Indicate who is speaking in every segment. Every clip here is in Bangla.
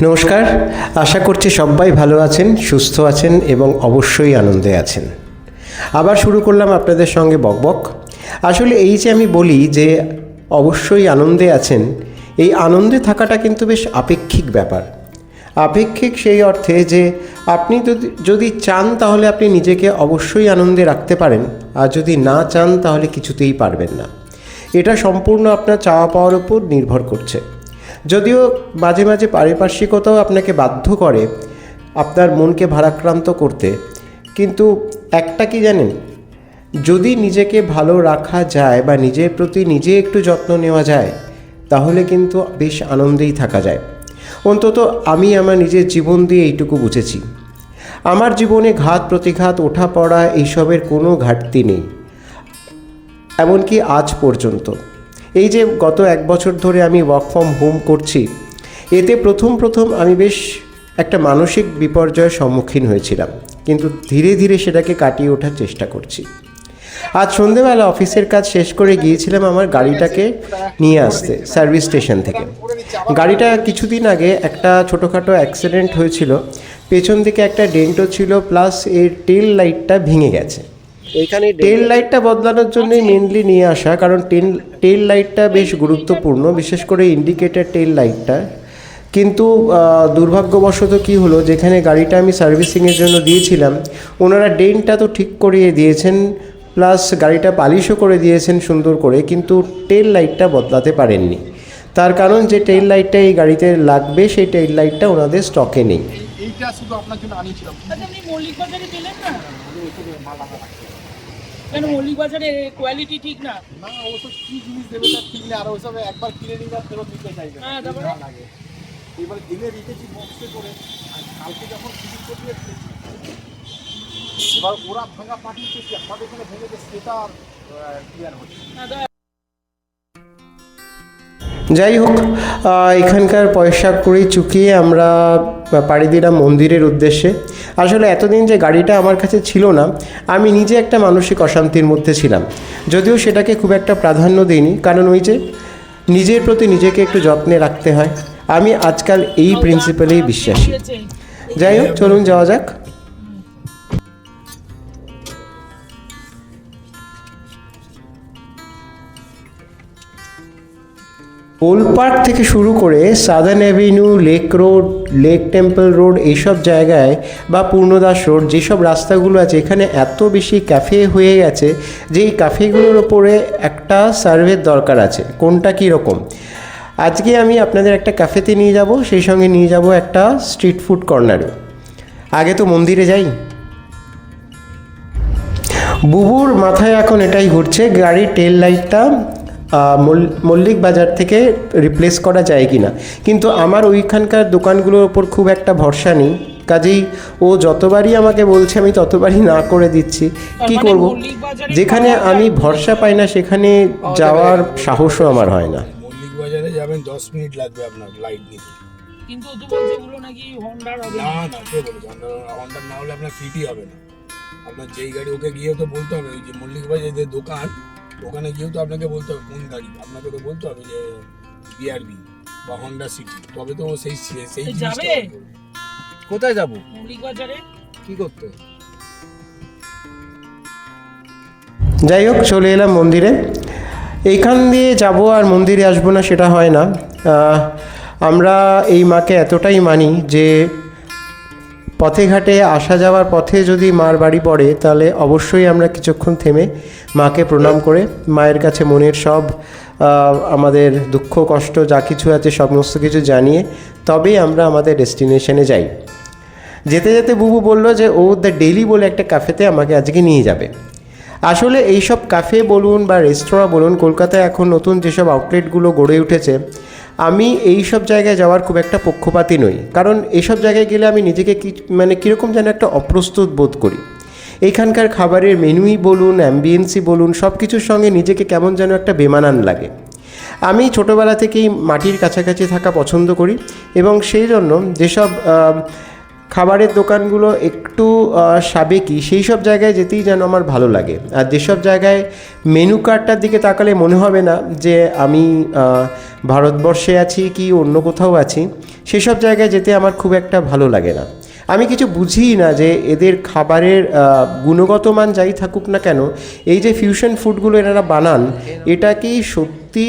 Speaker 1: নমস্কার, আশা করছি সবাই ভালো আছেন, সুস্থ আছেন এবং অবশ্যই আনন্দে আছেন। আবার শুরু করলাম আপনাদের সঙ্গে বকবক। আসলে এই যে আমি বলি যে অবশ্যই আনন্দে আছেন, এই আনন্দে থাকাটা কিন্তু বেশ আপেক্ষিক ব্যাপার। আপেক্ষিক সেই অর্থে যে আপনি যদি চান তাহলে আপনি নিজেকে অবশ্যই আনন্দে রাখতে পারেন, আর যদি না চান তাহলে কিছুতেই পারবেন না। এটা সম্পূর্ণ আপনার চাওয়া পাওয়ার উপর নির্ভর করছে। যদিও মাঝে মাঝে পারিপার্শ্বিকতাও আপনাকে বাধ্য করে আপনার মনকে ভারাক্রান্ত করতে, কিন্তু একটা কি জানেন, যদি নিজেকে ভালো রাখা যায় বা নিজের প্রতি নিজে একটু যত্ন নেওয়া যায় তাহলে কিন্তু বেশ আনন্দেই থাকা যায়। অন্তত আমি আমার নিজের জীবন দিয়ে এইটুকু বুঝেছি। আমার জীবনে ঘাত প্রতিঘাত, ওঠা পড়া এইসবের কোনো ঘাটতি নেই, এমনকি আজ পর্যন্ত। এই যে গত 1 বছর ধরে আমি ওয়ার্ক ফ্রম হোম করছি, এতে প্রথম আমি বেশ একটা মানসিক বিপর্যয়ের সম্মুখীন হয়েছিলাম, কিন্তু ধীরে ধীরে সেটাকে কাটিয়ে ওঠার চেষ্টা করছি। আজ সন্ধেবেলা অফিসের কাজ শেষ করে গিয়েছিলাম আমার গাড়িটাকে নিয়ে আসতে সার্ভিস স্টেশন থেকে। গাড়িটা কিছুদিন আগে একটা ছোটোখাটো অ্যাক্সিডেন্ট হয়েছিল, পেছন দিকে একটা ডেন্টও ছিল, প্লাস এর টেল লাইটটা ভেঙে গেছে। এইখানে টেল লাইটটা বদলানোর জন্যই মেনলি নিয়ে আসা, কারণ টেল লাইটটা বেশ গুরুত্বপূর্ণ, বিশেষ করে ইন্ডিকেটর টেল লাইটটা। কিন্তু দুর্ভাগ্যবশত কী হলো, যেখানে গাড়িটা আমি সার্ভিসিংয়ের জন্য দিয়েছিলাম ওনারা ডেন্টটা তো ঠিক করিয়ে দিয়েছেন, প্লাস গাড়িটা পালিশও করে দিয়েছেন সুন্দর করে, কিন্তু টেল লাইটটা বদলাতে পারেননি। তার কারণ যে টেল লাইটটা এই গাড়িতে লাগবে সেই টেল লাইটটা ওনাদের স্টকে নেই।
Speaker 2: এইটা শুধু আপনার জন্য আনিয়েছিলাম।
Speaker 3: আচ্ছা, আপনি মল্লিক বাজারে দিলেন না? কেন মল্লিক বাজারে কোয়ালিটি ঠিক না?
Speaker 2: না, ওসব কি জিনিস দেবে তার ঠিক নেই, আর ওসব একবার কিনে নিলে ফেরত দিতে চাইবে।
Speaker 3: হ্যাঁ, তারপরে
Speaker 2: লাগে এবার এনে রেখেছি বক্সে করে, আর কালকে যখন ফিটিং করতে এসেছি এবার ওরা ভাঙা পাঠিয়েছে, আমাদের এখানে ভেঙেছে, সেটা আর ক্লিয়ার হচ্ছে না।
Speaker 1: যাই হোক, এখানকার পয়সা কড়ি চুকিয়ে আমরা পাড়ি দিলাম মন্দিরের উদ্দেশ্যে। আসলে এতদিন যে গাড়িটা আমার কাছে ছিল না, আমি নিজে একটা মানসিক অশান্তির মধ্যে ছিলাম, যদিও সেটাকে খুব একটা প্রাধান্য দিইনি, কারণ ওই যে নিজের প্রতি নিজেকে একটু যত্নে রাখতে হয়। আমি আজকাল এই প্রিন্সিপালেই বিশ্বাসী। যাই হোক, চলুন যাওয়া যাক। ওল্ড পার্ক থেকে শুরু করে southern avenue, lake road, lake temple road, এইসব জায়গায় বা পূর্ণদাস রোড, যেসব রাস্তাগুলো আছে এখানে এত বেশি ক্যাফে হয়ে গেছে যে এই ক্যাফেগুলোর ওপরে একটা সার্ভের দরকার আছে, কোনটা কীরকম। আজকে আমি আপনাদের একটা ক্যাফেতে নিয়ে যাব, সেই সঙ্গে নিয়ে যাব একটা স্ট্রিট ফুড কর্নারে। আগে তো মন্দিরে যাই। বুবুর মাথায় এখন এটাই ঘুরছে, গাড়ির টেল লাইটটা মল্লিক বাজার থেকে রিপ্লেস করা যায় কি না। কিন্তু আমার ওইখানকার দোকানগুলোর ওপর খুব একটা ভরসা নেই, কাজেই ও যতবারই আমাকে বলছে আমি ততবারই না করে দিচ্ছি। কি করব, যেখানে আমি ভরসা পাই না সেখানে যাওয়ার সাহসও আমার হয় না।
Speaker 4: মল্লিক বাজারে যাবেন 10 মিনিট লাগবে আপনার লাইট নিতে,
Speaker 3: কিন্তু ও তো বলছে এগুলো নাকি হন্ডার হবে
Speaker 4: না না, কে বলেছে হন্ডার না হলে আপনার ফিটই হবে না। আপনার যেই গাড়ি, ওকে গিয়ে তো বলতে হবে, ওই যে মল্লিক বাজারে যে দোকান, ওখানে গিয়েও তো আপনাকে বলতে হবে কোন গাড়ি, আপনাকে তো বলতে হবে যে বিআরবি বা হন্ডা সিটি, তবে তো সেই
Speaker 3: যাবে।
Speaker 4: কোথায় যাব?
Speaker 3: মল্লিক বাজারে
Speaker 4: কি করতে?
Speaker 1: যাই হোক, চলে এলাম মন্দিরে। এইখান দিয়ে যাব আর মন্দিরে আসবো না সেটা হয় না। আমরা এই মাকে এতটাই মানি যে পথে ঘাটে আসা যাওয়ার পথে যদি মার বাড়ি পড়ে তাহলে অবশ্যই আমরা কিছুক্ষণ থেমে মাকে প্রণাম করে মায়ের কাছে মনের সব আমাদের দুঃখ কষ্ট যা কিছু আছে সমস্ত কিছু জানিয়ে তবেই আমরা আমাদের ডেস্টিনেশনে যাই। যেতে যেতে বুবু বলল যে ও দ্য ডেলি বলে একটা ক্যাফেতে আমাকে আজকে নিয়ে যাবে। আসলে এইসব ক্যাফে বলুন বা রেস্তোরাঁ বলুন, কলকাতায় এখন নতুন যেসব আউটলেটগুলো গড়ে উঠেছে, আমি এই সব জায়গায় যাওয়ার খুব একটা পক্ষপাতী নই, কারণ এইসব জায়গায় গেলে আমি নিজেকে কীরকম যেন একটা অপ্রস্তুত বোধ করি। এইখানকার খাবারের মেনুই বলুন, অ্যাম্বিয়েন্সই বলুন, সব কিছুর সঙ্গে নিজেকে কেমন যেন একটা বেমানান লাগে। আমি ছোটোবেলা থেকেই মাটির কাছাকাছি থাকা পছন্দ করি এবং সেই জন্য যেসব খাবারের দোকানগুলো একটু সাবেকি, সেই সব জায়গায় যেতেই যেন আমার ভালো লাগে। আর যেসব জায়গায় মেনু কার্ডটার দিকে তাকালে মনে হবে না যে আমি ভারতবর্ষে আছি কি অন্য কোথাও আছি, সেসব জায়গায় যেতে আমার খুব একটা ভালো লাগে না। আমি কিছু বুঝিই না যে এদের খাবারের গুণগত মান যাই থাকুক না কেন, এই যে ফিউশন ফুডগুলো এনারা বানান, এটা কি সত্যি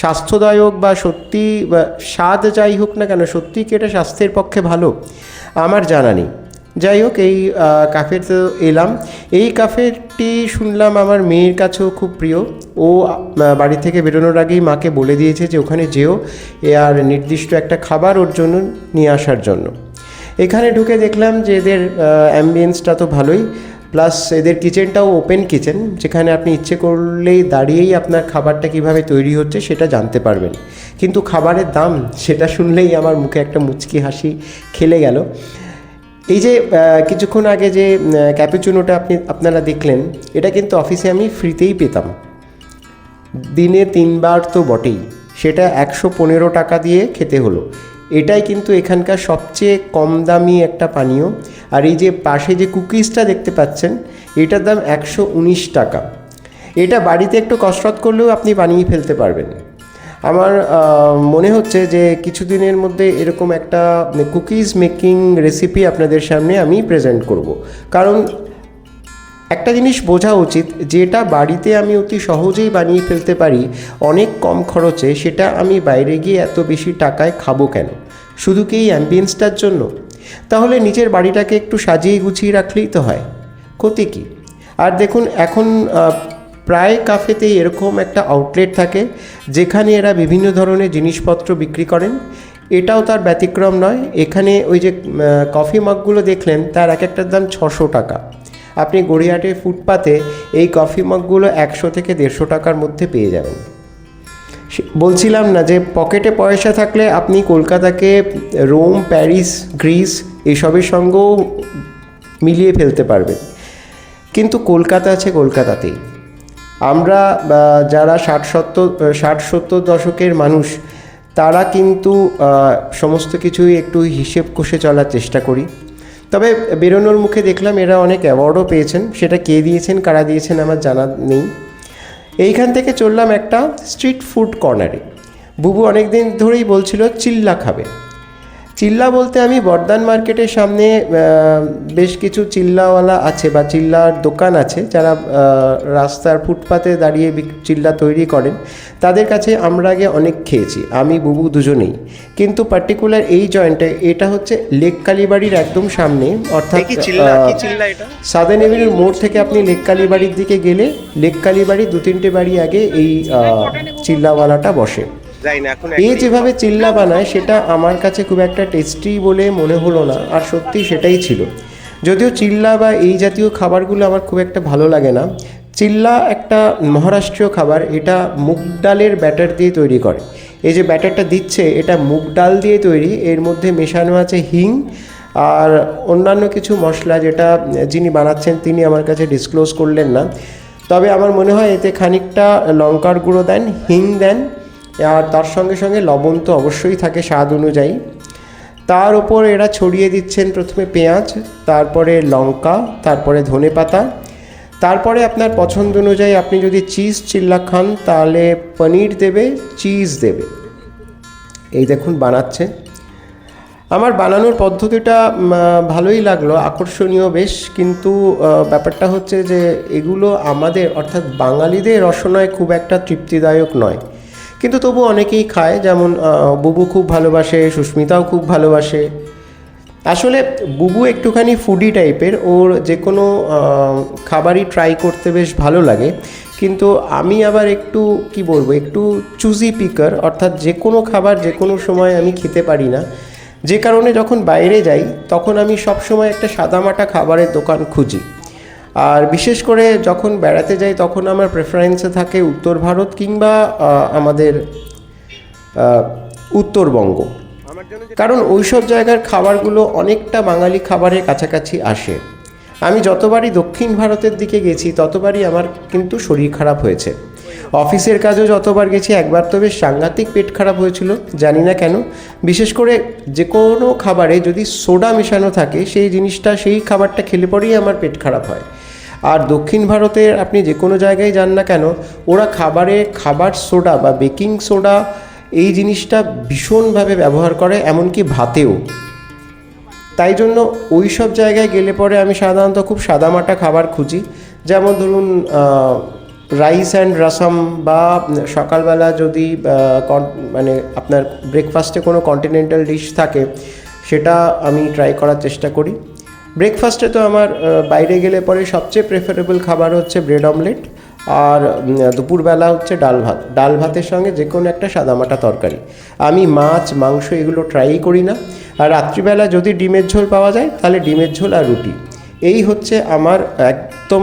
Speaker 1: স্বাস্থ্যদায়ক বা সত্যি স্বাদ যাই হোক না কেন, সত্যি কি এটা স্বাস্থ্যের পক্ষে ভালো আমার জানা নেই। যাই হোক, এই ক্যাফেতে এলাম। এই ক্যাফেটি শুনলাম আমার মেয়ের কাছেও খুব প্রিয়। ও বাড়ি থেকে বেরোনোর আগেই মাকে বলে দিয়েছে যে ওখানে যেও আর নির্দিষ্ট একটা খাবার ওর জন্য নিয়ে আসার জন্য। এখানে ঢুকে দেখলাম যে এদের অ্যাম্বিয়েন্সটা তো ভালোই, প্লাস এদের কিচেনটাও ওপেন কিচেন, যেখানে আপনি ইচ্ছে করলেই দাঁড়িয়েই আপনার খাবারটা কিভাবে তৈরি হচ্ছে সেটা জানতে পারবেন। কিন্তু খাবারের দাম, সেটা শুনলেই আমার মুখে একটা মুচকি হাসি খেলে গেল। এই যে কিছুক্ষণ আগে যে ক্যাপুচিনোটা আপনারা দেখলেন, এটা কিন্তু অফিসে আমি ফ্রিতেই পেতাম, দিনে 3 বার তো বটেই, সেটা 115 টাকা দিয়ে খেতে হলো। এটাই কিন্তু এখানকার সবচেয়ে কম দামি একটা পানীয়। আর এই যে পাশে যে কুকিজটা দেখতে পাচ্ছেন, এটার দাম 119 টাকা। এটা বাড়িতে একটু কসরত করলেও আপনি বানিয়ে ফেলতে পারবেন। আমার মনে হচ্ছে যে কিছুদিনের মধ্যে এরকম একটা কুকিজ মেকিং রেসিপি আপনাদের সামনে আমি প্রেজেন্ট করব। কারণ একটা জিনিস বোঝা উচিত, যেটা বাড়িতে আমি অতি সহজেই বানিয়ে ফেলতে পারি অনেক কম খরচে, সেটা আমি বাইরে গিয়ে এত বেশি টাকায় খাবো কেন? শুধু কি এই অ্যাম্বিয়েন্সটার জন্য? তাহলে নিজের বাড়িটাকে একটু সাজিয়ে গুছিয়ে রাখলেই তো হয়, ক্ষতি কী? আর দেখুন, এখন প্রায় কাফেতেই এরকম একটা আউটলেট থাকে যেখানে এরা বিভিন্ন ধরনের জিনিসপত্র বিক্রি করেন। এটাও তার ব্যতিক্রম নয়। এখানে ওই যে কফি মগগুলো দেখলেন, তার এক একটার দাম 600 টাকা। আপনি গড়িয়াহাটের ফুটপাতে এই কফি মগগুলো 100 থেকে 150 টাকার মধ্যে পেয়ে যাবেন। বলছিলাম না যে পকেটে পয়সা থাকলে আপনি কলকাতাকে রোম, প্যারিস, গ্রিস এইসবের সঙ্গেও মিলিয়ে ফেলতে পারবেন। কিন্তু কলকাতা আছে কলকাতাতেই। আমরা যারা 60-70 দশকের মানুষ, তারা কিন্তু সমস্ত কিছুই একটু হিসেব কষে চলার চেষ্টা করি। তবে বেরোনোর মুখে দেখলাম এরা অনেক অ্যাওয়ার্ডও পেয়েছেন, সেটা কে দিয়েছেন, কারা দিয়েছেন আমার জানা নেই। এইখান থেকে চললাম একটা স্ট্রিট ফুড কর্নারে। বুবু অনেক দিন ধরেই বলছিল চিল্লা খাবে। চিল্লা বলতে আমি বর্ধমান মার্কেটের সামনে বেশ কিছু চিল্লাওয়ালা আছে বা চিল্লার দোকান আছে, যারা রাস্তার ফুটপাতে দাঁড়িয়ে চিল্লা তৈরি করেন। তাদের কাছে আমরা আগে অনেক খেয়েছি, আমি বুবু দুজনেই। কিন্তু পার্টিকুলার এই জয়েন্টে, এটা হচ্ছে লেক কালীবাড়ির একদম সামনে, অর্থাৎ সাদেন এভিনিউর মোড় থেকে আপনি লেক কালীবাড়ির দিকে গেলে লেক কালীবাড়ি 2-3টে বাড়ি আগে এই চিল্লাওয়ালাটা বসে। এই যেভাবে চিল্লা বানায় সেটা আমার কাছে খুব একটা টেস্টি বলে মনে হলো না, আর সত্যি সেটাই ছিল। যদিও চিল্লা বা এই জাতীয় খাবারগুলো আমার খুব একটা ভালো লাগে না। চিল্লা একটা মহারাষ্ট্রীয় খাবার, এটা মুগ ডালের ব্যাটার দিয়ে তৈরি করে। এই যে ব্যাটারটা দিচ্ছে, এটা মুগ ডাল দিয়ে তৈরি, এর মধ্যে মেশানো আছে হিং আর অন্যান্য কিছু মশলা, যেটা যিনি বানাচ্ছেন তিনি আমার কাছে ডিসক্লোজ করলেন না। তবে আমার মনে হয় এতে খানিকটা লঙ্কার গুঁড়ো দেন, হিং দেন, আর তার সঙ্গে সঙ্গে লবণ তো অবশ্যই থাকে স্বাদ অনুযায়ী। তার ওপর এরা ছড়িয়ে দিচ্ছেন প্রথমে পেঁয়াজ, তারপরে লঙ্কা, তারপরে ধনেপাতা, তারপরে আপনার পছন্দ অনুযায়ী আপনি যদি চিজ চিল্লা খান তাহলে পনির দেবে, চিজ দেবে। এই দেখুন বানাচ্ছে। আমার বানানোর পদ্ধতিটা ভালোই লাগলো, আকর্ষণীয় বেশ। কিন্তু ব্যাপারটা হচ্ছে যে এগুলো আমাদের অর্থাৎ বাঙালিদের রসনায় খুব একটা তৃপ্তিদায়ক নয়, কিন্তু তবু অনেকেই খায়। যেমন বুবু খুব ভালোবাসে, সুস্মিতাও খুব ভালোবাসে। আসলে বুবু একটুখানি ফুডি টাইপের, ওর যে কোনো খাবারই ট্রাই করতে বেশ ভালো লাগে। কিন্তু আমি আবার একটু কি বলবো, একটু চুজি পিকার, অর্থাৎ যে কোনো খাবার যে কোনো সময় আমি খেতে পারি না। যে কারণে যখন বাইরে যাই তখন আমি সবসময় একটা সাদামাটা খাবারের দোকান খুঁজি। আর বিশেষ করে যখন বেড়াতে যাই তখন আমার প্রেফারেন্সে থাকে উত্তর ভারত কিংবা আমাদের উত্তরবঙ্গ, কারণ ওইসব জায়গার খাবারগুলো অনেকটা বাঙালি খাবারের কাছাকাছি আসে। আমি যতবারই দক্ষিণ ভারতের দিকে গেছি ততবারই আমার কিন্তু শরীর খারাপ হয়েছে। অফিসের কাজেও যতবার গেছি একবার তো বেশ সাংঘাতিক পেট খারাপ হয়েছিল, জানি না কেন। বিশেষ করে যে কোনো খাবারে যদি সোডা মেশানো থাকে সেই খাবারটা খেলে পরেই আমার পেট খারাপ হয়। আর দক্ষিণ ভারতের আপনি যে কোনো জায়গায় যান না কেন, ওরা খাবার সোডা বা বেকিং সোডা এই জিনিসটা ভীষণভাবে ব্যবহার করে, এমনকি ভাতেও। তাই জন্য ওই সব জায়গায় গেলে পরে আমি সাধারণত খুব সাদামাটা খাবার খুঁজি। যেমন ধরুন রাইস অ্যান্ড রাসাম, বা সকালবেলা যদি মানে আপনার ব্রেকফাস্টে কোনো কন্টিনেন্টাল ডিশ থাকে সেটা আমি ট্রাই করার চেষ্টা করি। ব্রেকফাস্টে তো আমার বাইরে গেলে পরে সবচেয়ে প্রেফারেবল খাবার হচ্ছে ব্রেড অমলেট, আর দুপুরবেলা হচ্ছে ডাল ভাতের সঙ্গে যে কোনো একটা সাদামাটা তরকারি। আমি মাছ মাংস এগুলো ট্রাইই করি না। আর রাত্রিবেলা যদি ডিমের ঝোল পাওয়া যায় তাহলে ডিমের ঝোল আর রুটি, এই হচ্ছে আমার একদম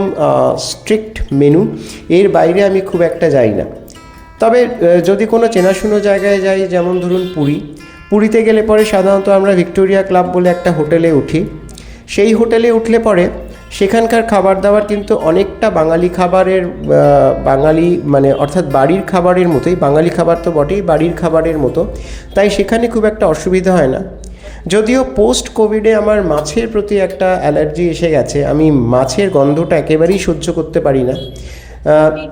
Speaker 1: স্ট্রিক্ট মেনু। এর বাইরে আমি খুব একটা যাই না। তবে যদি কোনো চেনাশুনো জায়গায় যাই, যেমন ধরুন পুরীতে গেলে পরে সাধারণত আমরা ভিক্টোরিয়া ক্লাব বলে একটা হোটেলে উঠি। সেই হোটেলে উঠলে পরে সেখানকার খাবার দাবার কিন্তু অনেকটা বাঙালি মানে অর্থাৎ বাড়ির খাবারের মতোই। বাঙালি খাবার তো বটেই, বাড়ির খাবারের মতো। তাই সেখানে খুব একটা অসুবিধা হয় না। যদিও পোস্ট কোভিডে আমার মাছের প্রতি একটা অ্যালার্জি এসে গেছে, আমি মাছের গন্ধটা একেবারেই সহ্য করতে পারি না।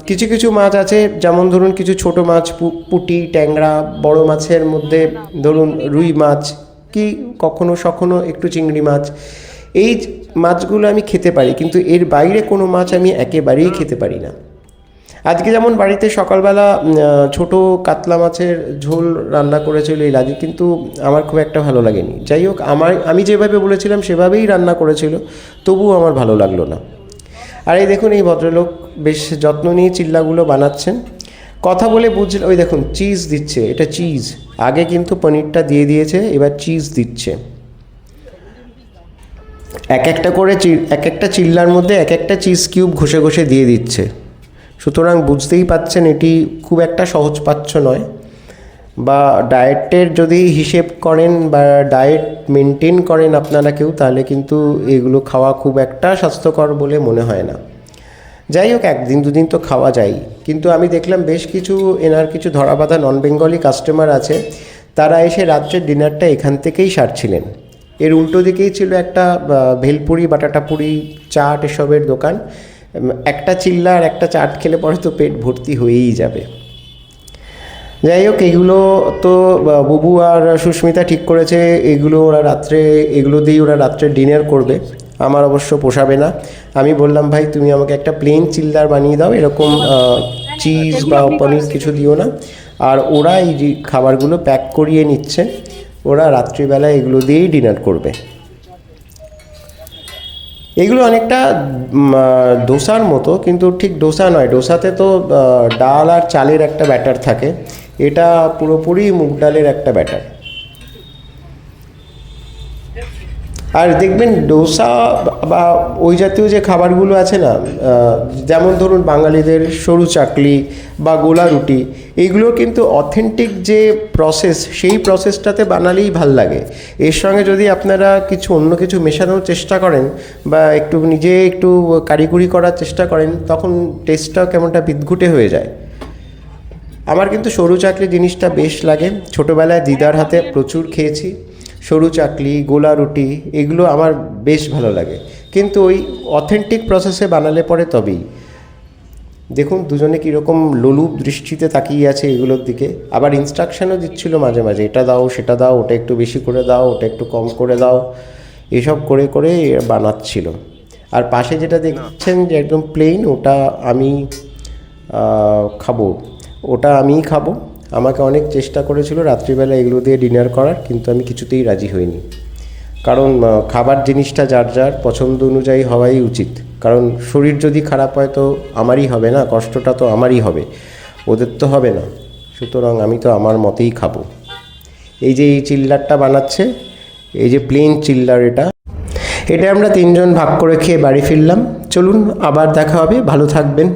Speaker 1: কিছু কিছু মাছ আছে, যেমন ধরুন কিছু ছোট মাছ, পুঁটি, ট্যাংরা, বড় মাছের মধ্যে ধরুন রুই মাছ, কি কখনো একটু চিংড়ি মাছ, এই মাছগুলো আমি খেতে পারি, কিন্তু এর বাইরে কোনো মাছ আমি একেবারেই খেতে পারি না। আজকে যেমন বাড়িতে সকালবেলা ছোট কাতলা মাছের ঝোল রান্না করেছিল ইলাদি, কিন্তু আমার খুব একটা ভালো লাগেনি। যাই হোক, আমি যেভাবে বলেছিলাম সেভাবেই রান্না করেছিল, তবুও আমার ভালো লাগলো না। আর এই দেখুন, এই ভদ্রলোক বেশ যত্ন নিয়ে চিল্লাগুলো বানাচ্ছেন। কথা বলে বুঝলে, ওই দেখুন চিজ দিচ্ছে, এটা চিজ। আগে কিন্তু পনিরটা দিয়ে দিয়েছে, এবার চিজ দিচ্ছে। এক একটা চিল্লার মধ্যে এক একটা চিজ কিউব ঘষে ঘষে দিয়ে দিচ্ছে। সুতরাং বুঝতেই পাচ্ছেন এটি খুব একটা সহজপাচ্য নয়। বা ডায়েটের যদি হিসেব করেন বা ডায়েট মেনটেন করেন আপনারা কেউ, তাহলে কিন্তু এগুলো খাওয়া খুব একটা স্বাস্থ্যকর বলে মনে হয় না। যাই হোক, একদিন দুদিন তো খাওয়া যায়। কিন্তু আমি দেখলাম বেশ কিছু এনার কিছু ধরাবাঁধা নন বেঙ্গলি কাস্টমার আছে, তারা এসে রাত্রের ডিনারটা এখান থেকেই সারছিলেন। এর উল্টো দিকেই ছিল একটা ভেলপুরি, বাটাটা পুরি, চাট এসবের দোকান। একটা চিল্লা আর একটা চাট খেলে পরে তো পেট ভর্তি হয়েই যাবে। যাই হোক, এগুলো তো বুবু আর সুস্মিতা ঠিক করেছে, এগুলো দিয়েই ওরা রাত্রে ডিনার করবে। আমার অবশ্য পোষাবে না। আমি বললাম, ভাই তুমি আমাকে একটা প্লেন চিল্লার বানিয়ে দাও, এরকম চিজ বা পনির কিছু দিও না। আর ওরা এই যে খাবারগুলো প্যাক করিয়ে নিচ্ছে, ওরা রাত্রিবেলা এগুলো দিয়েই ডিনার করবে। এগুলো অনেকটা ডোসার মতো, কিন্তু ঠিক ডোসা নয়। ডোসাতে তো ডাল আর চালের একটা ব্যাটার থাকে, এটা পুরোপুরি মুগ ডালের একটা ব্যাটার। আর দেখবেন ডোসা বা ওই জাতীয় যে খাবারগুলো আছে না, যেমন ধরুন বাঙালিদের সরু চাকলি বা গোলা রুটি, এইগুলো কিন্তু অথেন্টিক যে প্রসেস, সেই প্রসেসটাতে বানালেই ভাল লাগে। এর সঙ্গে যদি আপনারা অন্য কিছু মেশানোর চেষ্টা করেন বা নিজে একটু কারিগরি করার চেষ্টা করেন, তখন টেস্টটাও কেমনটা বিদঘুটে হয়ে যায়। আমার কিন্তু সরু চাকলি জিনিসটা বেশ লাগে। ছোটোবেলায় দিদার হাতে প্রচুর খেয়েছি সরু চাকলি, গোলা রুটি, এগুলো আমার বেশ ভালো লাগে। কিন্তু ওই অথেন্টিক প্রসেসে বানালে পরে তবেই। দেখুন দুজনে কীরকম লোলুপ দৃষ্টিতে তাকিয়ে আছে এগুলোর দিকে। আবার ইনস্ট্রাকশনও দিচ্ছিল মাঝে মাঝে, এটা দাও, সেটা দাও, ওটা একটু বেশি করে দাও, ওটা একটু কম করে দাও, এসব করে করে বানাচ্ছিল। আর পাশে যেটা দেখছেন যে একদম প্লেন, ওটা আমি খাবো, ওটা আমিই খাবো। আমাকে অনেক চেষ্টা করেছিল রাত্রিবেলা এগুলো দিয়ে ডিনার করার, কিন্তু আমি কিছুতেই রাজি হইনি। কারণ খাবার জিনিসটা যার যার পছন্দ অনুযায়ী হওয়াই উচিত। কারণ শরীর যদি খারাপ হয় তো আমারই হবে না, কষ্টটা তো আমারই হবে, ওদের তো হবে না। সুতরাং আমি তো আমার মতেই খাবো। এই যে এই চিল্লারটা বানাচ্ছে, এই যে প্লেন চিল্লার, এটা আমরা তিনজন ভাগ করে খেয়ে বাড়ি ফিরলাম। চলুন আবার দেখা হবে, ভালো থাকবেন।